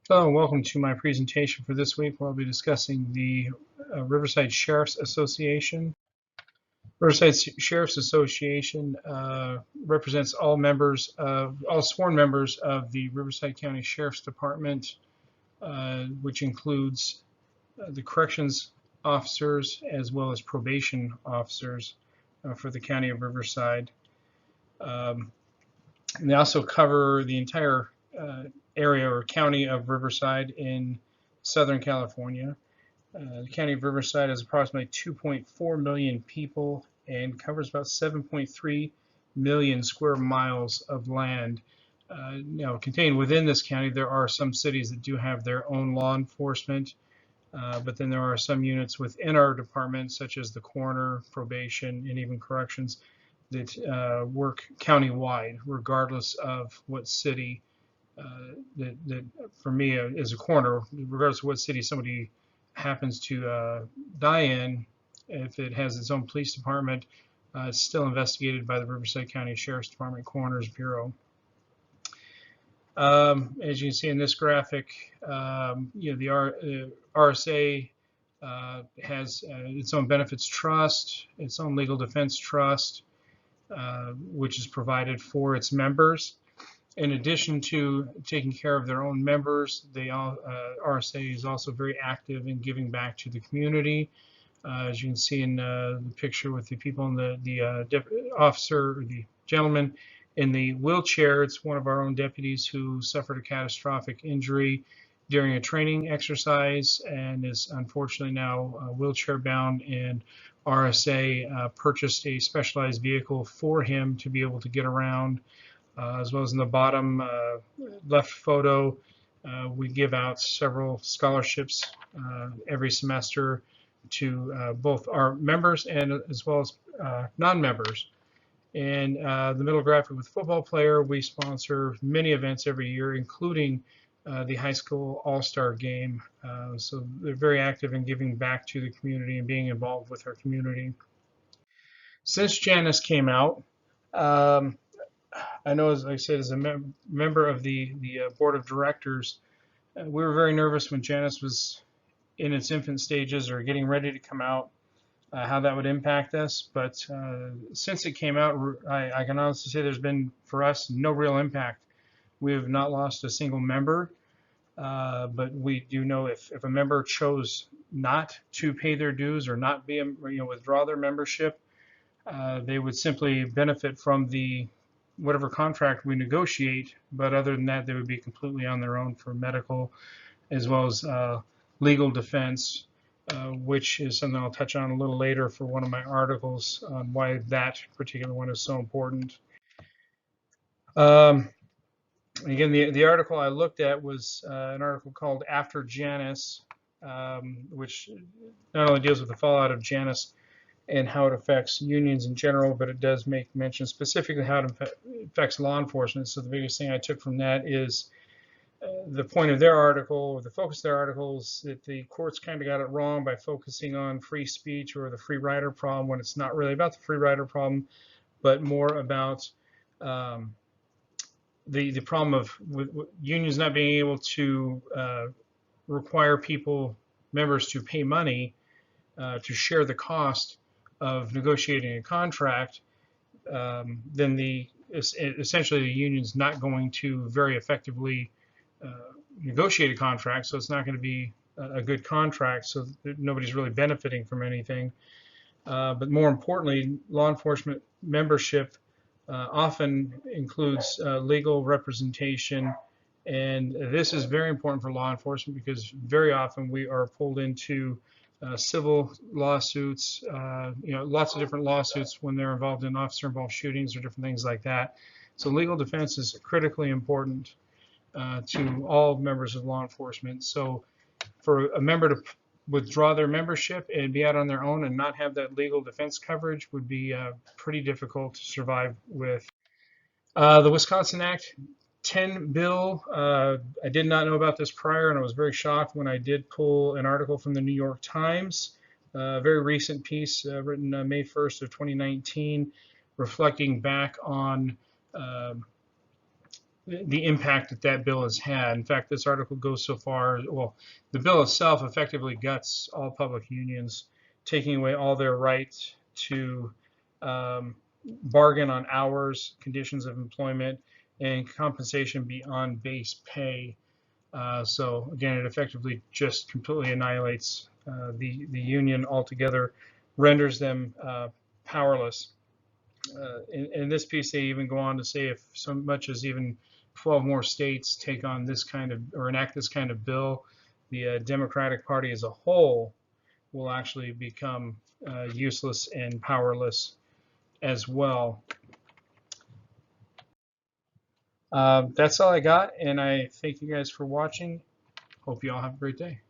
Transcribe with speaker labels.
Speaker 1: Hello and welcome to my presentation for this week, where I'll be discussing the Riverside Sheriff's Association. Riverside Sheriff's Association represents all sworn members of the Riverside County Sheriff's Department, which includes the corrections officers as well as probation officers for the County of Riverside. Um, and they also cover the entire area or county of Riverside in Southern California. The County of Riverside has approximately 2.4 million people and covers about 7.3 million square miles of land. Contained within this county, there are some cities that do have their own law enforcement, but then there are some units within our department, such as the coroner, probation, and even corrections, that work countywide, regardless of what city. That for me, as a coroner, regardless of what city somebody happens to die in, if it has its own police department, it's still investigated by the Riverside County Sheriff's Department Coroner's Bureau. As you can see in this graphic, the RSA has its own benefits trust, its own legal defense trust, which is provided for its members. In addition to taking care of their own members, the RSA is also very active in giving back to the community. As you can see in the picture with the people in the officer, or the gentleman in the wheelchair, it's one of our own deputies who suffered a catastrophic injury during a training exercise and is unfortunately now wheelchair bound, and RSA purchased a specialized vehicle for him to be able to get around. As well as in the bottom left photo, we give out several scholarships every semester to both our members and as well as non-members. And the middle graphic with football player, we sponsor many events every year, including the high school all-star game. So they're very active in giving back to the community and being involved with our community. Since Janus came out, um, I know, as I said, as a member of the board of directors, we were very nervous when Janus was in its infant stages or getting ready to come out, how that would impact us. But since it came out, I can honestly say there's been, for us, no real impact. We have not lost a single member, but we do know if a member chose not to pay their dues or not be, withdraw their membership, they would simply benefit from the whatever contract we negotiate, but other than that, they would be completely on their own for medical as well as legal defense, which is something I'll touch on a little later for one of my articles on why that particular one is so important. Um, Again, the article I looked at was an article called After Janus, which not only deals with the fallout of Janus and how it affects unions in general, but it does make mention specifically how it affects law enforcement. So the biggest thing I took from that is the point of their article, or the focus of their article, is that the courts kind of got it wrong by focusing on free speech or the free rider problem, when it's not really about the free rider problem, but more about the problem of with unions not being able to require members to pay money to share the cost of negotiating a contract. Then essentially the union's not going to very effectively negotiate a contract, so it's not going to be a good contract, so nobody's really benefiting from anything. But more importantly, law enforcement membership often includes legal representation, and this is very important for law enforcement because very often we are pulled into civil lawsuits, lots of different lawsuits when they're involved in officer-involved shootings or different things like that. So legal defense is critically important to all members of law enforcement. So for a member to withdraw their membership and be out on their own and not have that legal defense coverage would be pretty difficult to survive with. The Wisconsin Act 10 bill, I did not know about this prior, and I was very shocked when I did pull an article from the New York Times, a very recent piece written May 1st of 2019, reflecting back on the impact that that bill has had. In fact, this article goes so far, well, the bill itself effectively guts all public unions, taking away all their rights to um, bargain on hours, conditions of employment, and compensation beyond base pay. So again, it effectively just completely annihilates the union altogether, renders them powerless. In this piece, they even go on to say if so much as even 12 more states take on this kind of or enact this kind of bill, the Democratic Party as a whole will actually become useless and powerless as well. That's all I got, and I thank you guys for watching. Hope you all have a great day.